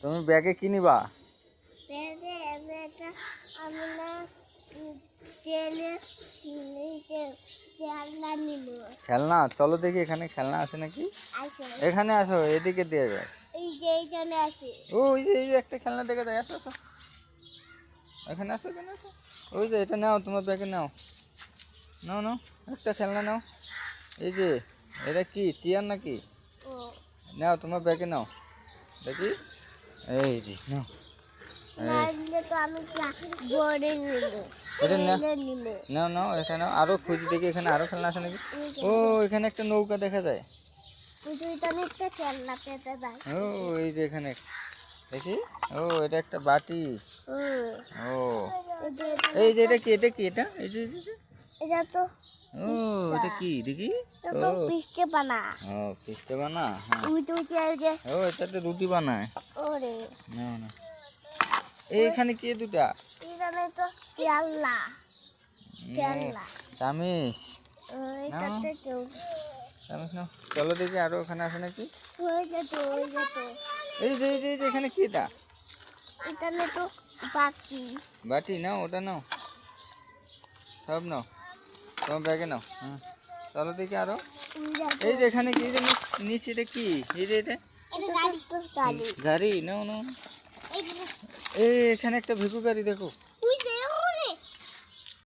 তুমি ব্যাগে কি নিবা? খেলনা? চলো দেখি এখানে খেলনা আছে নাকি। এখানে আসো, এদিকে দিয়ে যায়। ওই যে একটা খেলনা দেখে যায়, আসো আসো, এখানে আসো, এখানে আসো। ওই যে এটা নাও, তোমার ব্যাগে নাও, নাও নাও, একটা খেলনা নাও। এই যে এটা কি চেয়ার নাকি? নাও তোমার ব্যাগে নাও দেখি। এই যে নাও, এটা নাও নাও, এটা নাও। আরো খুঁজি দেখি এখানে আরো খেলনা আছে নাকি। ও এখানে একটা নৌকা দেখা যায়। ও এই যে এখানে দেখি। ও এটা একটা বাটি। ও এই যে এটা কি, এটা কি, এটা এই যে এটা তো ও এটা কি দেখি। তো পিষ্টে বানা। ও পিস্তা বানা। হ্যাঁ ও এটা তো রুটি বানায়। ওরে না না, এইখানে কি দুটা? এখানে তো খেলনা চামিচ। এটাতে কেউ চামিচ নাও, চলো দেখি আরো ওখানে আছে নাকি। হয়ে যেত এই যে এখানে কি এটা? এখানে তো বাকি বাটি নাও, ওটা নাও, সব নাও, তোমার ব্যাগে নাও। হ্যাঁ চলো দেখি আরো। এই যে এখানে কি, নিচে এটা কি? এই যে এটা গাড়ি গাড়ি। নাও নাও, এই এখানে একটা ভিকু গাড়ি দেখো।